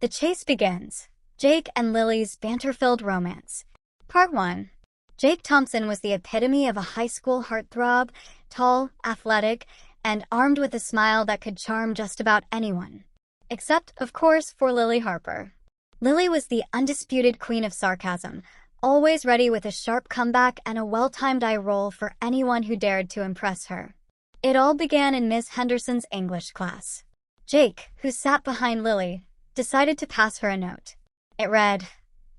The chase begins. Jake and Lilly's banter-filled romance. Part 1. Jake Thompson was the epitome of a high school heartthrob, tall, athletic, and armed with a smile that could charm just about anyone. Except, of course, for Lilly Harper. Lilly was the undisputed queen of sarcasm, always ready with a sharp comeback and a well-timed eye roll for anyone who dared to impress her. It all began in Miss Henderson's English class. Jake, who sat behind Lilly, decided to pass her a note. It read,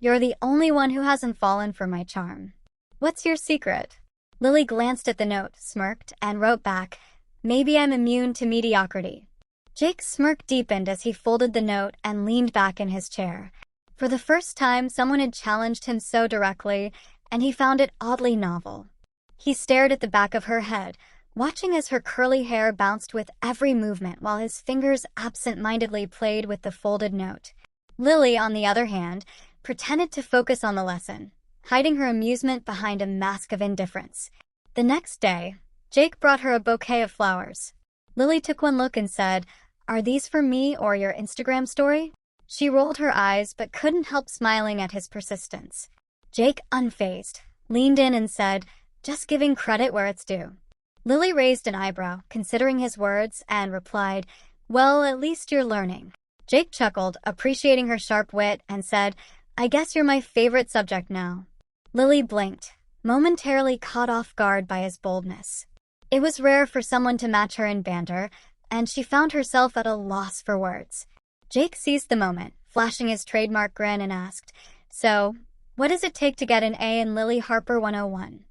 "You're the only one who hasn't fallen for my charm. What's your secret?" Lilly glanced at the note, smirked, and wrote back, "Maybe I'm immune to mediocrity." Jake's smirk deepened as he folded the note and leaned back in his chair. For the first time, someone had challenged him so directly, and he found it oddly novel. He stared at the back of her head, watching as her curly hair bounced with every movement while his fingers absent-mindedly played with the folded note. Lilly, on the other hand, pretended to focus on the lesson, hiding her amusement behind a mask of indifference. The next day, Jake brought her a bouquet of flowers. Lilly took one look and said, "Are these for me or your Instagram story?" She rolled her eyes but couldn't help smiling at his persistence. Jake, unfazed, leaned in and said, "Just giving credit where it's due." Lilly raised an eyebrow, considering his words, and replied, "Well, at least you're learning." Jake chuckled, appreciating her sharp wit, and said, "I guess you're my favorite subject now." Lilly blinked, momentarily caught off guard by his boldness. It was rare for someone to match her in banter, and she found herself at a loss for words. Jake seized the moment, flashing his trademark grin, and asked, "So, what does it take to get an A in Lilly Harper 101?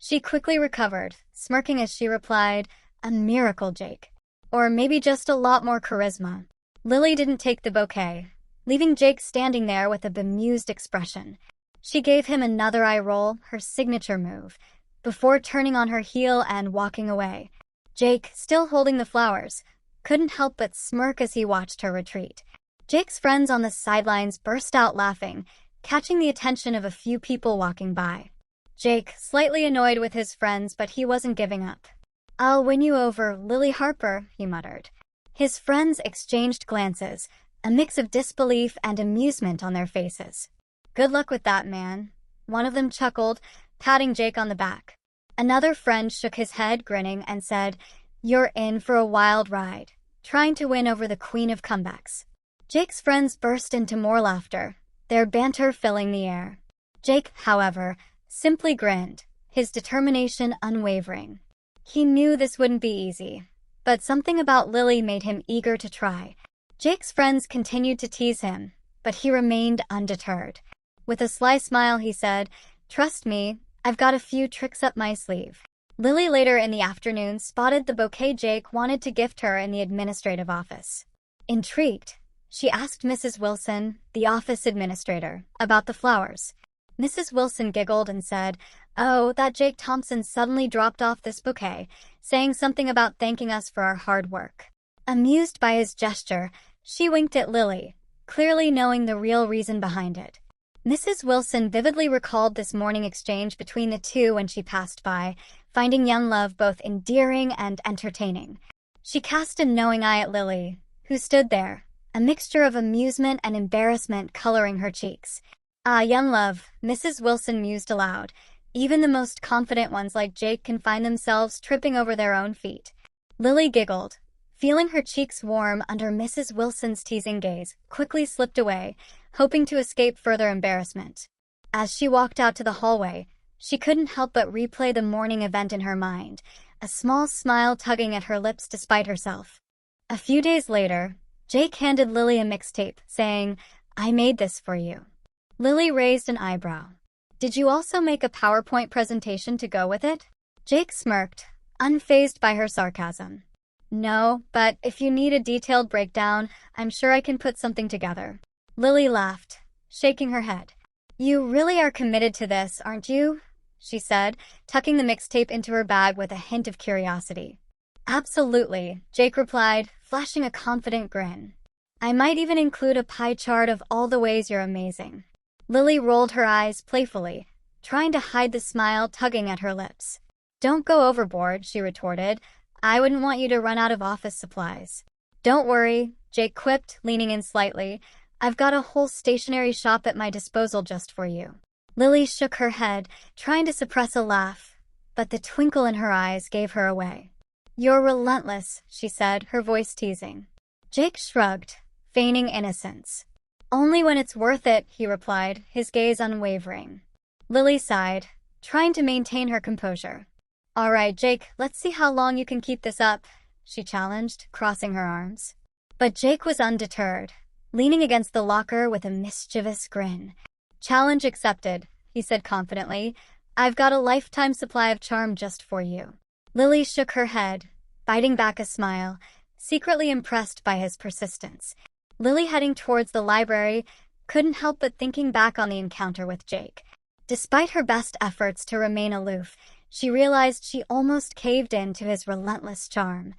She quickly recovered, smirking as she replied, "A miracle, Jake. Or maybe just a lot more charisma." Lilly didn't take the bouquet, leaving Jake standing there with a bemused expression. She gave him another eye roll, her signature move, before turning on her heel and walking away. Jake, still holding the flowers, couldn't help but smirk as he watched her retreat. Jake's friends on the sidelines burst out laughing, catching the attention of a few people walking by. Jake, slightly annoyed with his friends, but he wasn't giving up. "I'll win you over, Lilly Harper," he muttered. His friends exchanged glances, a mix of disbelief and amusement on their faces. "Good luck with that, man." One of them chuckled, patting Jake on the back. Another friend shook his head, grinning, and said, "You're in for a wild ride, trying to win over the queen of comebacks." Jake's friends burst into more laughter, their banter filling the air. Jake, however, simply grinned, his determination unwavering. He knew this wouldn't be easy, but something about Lilly made him eager to try. Jake's friends continued to tease him, but he remained undeterred. With a sly smile, he said, "Trust me, I've got a few tricks up my sleeve." Lilly later in the afternoon spotted the bouquet Jake wanted to gift her in the administrative office. Intrigued, she asked Mrs. Wilson, the office administrator, about the flowers. Mrs. Wilson giggled and said, "Oh, that Jake Thompson suddenly dropped off this bouquet, saying something about thanking us for our hard work." Amused by his gesture, she winked at Lilly, clearly knowing the real reason behind it. Mrs. Wilson vividly recalled this morning exchange between the two when she passed by, finding young love both endearing and entertaining. She cast a knowing eye at Lilly, who stood there, a mixture of amusement and embarrassment coloring her cheeks. "Ah, young love," Mrs. Wilson mused aloud. "Even the most confident ones like Jake can find themselves tripping over their own feet." Lilly giggled, feeling her cheeks warm under Mrs. Wilson's teasing gaze, quickly slipped away, hoping to escape further embarrassment. As she walked out to the hallway, she couldn't help but replay the morning event in her mind, a small smile tugging at her lips despite herself. A few days later, Jake handed Lilly a mixtape, saying, "I made this for you." Lilly raised an eyebrow. "Did you also make a PowerPoint presentation to go with it?" Jake smirked, unfazed by her sarcasm. "No, but if you need a detailed breakdown, I'm sure I can put something together." Lilly laughed, shaking her head. "You really are committed to this, aren't you?" she said, tucking the mixtape into her bag with a hint of curiosity. "Absolutely," Jake replied, flashing a confident grin. "I might even include a pie chart of all the ways you're amazing." Lilly rolled her eyes playfully, trying to hide the smile tugging at her lips. "Don't go overboard," she retorted. "I wouldn't want you to run out of office supplies." "Don't worry," Jake quipped, leaning in slightly. I've got a whole stationery shop at my disposal just for you. Lilly shook her head, trying to suppress a laugh, but the twinkle in her eyes gave her away. You're relentless, she said, her voice teasing. Jake shrugged, feigning innocence. Only when it's worth it, he replied, his gaze unwavering. Lilly sighed, trying to maintain her composure. All right, Jake, let's see how long you can keep this up, she challenged, crossing her arms. But Jake was undeterred, leaning against the locker with a mischievous grin. Challenge accepted, he said confidently. I've got a lifetime supply of charm just for you. Lilly shook her head, biting back a smile, secretly impressed by his persistence. Lilly, heading towards the library, couldn't help but thinking back on the encounter with Jake. Despite her best efforts to remain aloof, she realized she almost caved in to his relentless charm.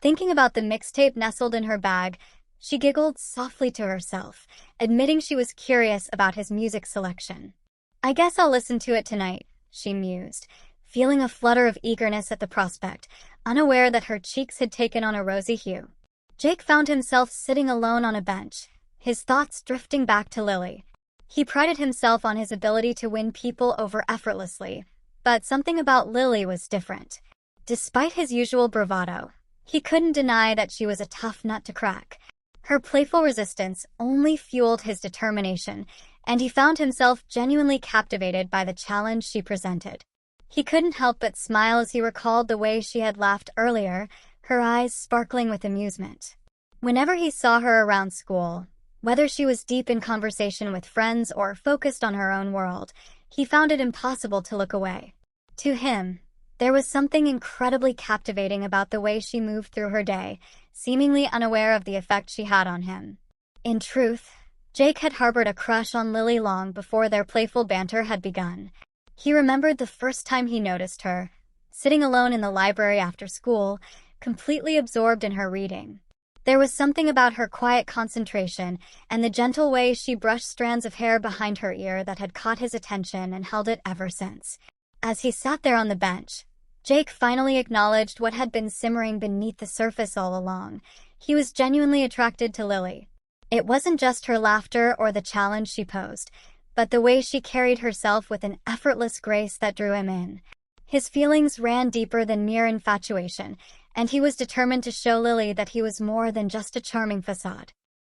Thinking about the mixtape nestled in her bag, she giggled softly to herself, admitting she was curious about his music selection. I guess I'll listen to it tonight, she mused, feeling a flutter of eagerness at the prospect, unaware that her cheeks had taken on a rosy hue. Jake found himself sitting alone on a bench, his thoughts drifting back to Lilly. He prided himself on his ability to win people over effortlessly, but something about Lilly was different. Despite his usual bravado, he couldn't deny that she was a tough nut to crack. Her playful resistance only fueled his determination, and he found himself genuinely captivated by the challenge she presented. He couldn't help but smile as he recalled the way she had laughed earlier, her eyes sparkling with amusement. Whenever he saw her around school, whether she was deep in conversation with friends or focused on her own world, he found it impossible to look away. To him, there was something incredibly captivating about the way she moved through her day, seemingly unaware of the effect she had on him. In truth, Jake had harbored a crush on Lilly long before their playful banter had begun. He remembered the first time he noticed her, sitting alone in the library after school, completely absorbed in her reading. There was something about her quiet concentration and the gentle way she brushed strands of hair behind her ear that had caught his attention and held it ever since. As he sat there on the bench, Jake finally acknowledged what had been simmering beneath the surface all along. He was genuinely attracted to Lilly. It wasn't just her laughter or the challenge she posed, but the way she carried herself with an effortless grace that drew him in. His feelings ran deeper than mere infatuation, and he was determined to show Lilly that he was more than just a charming facade.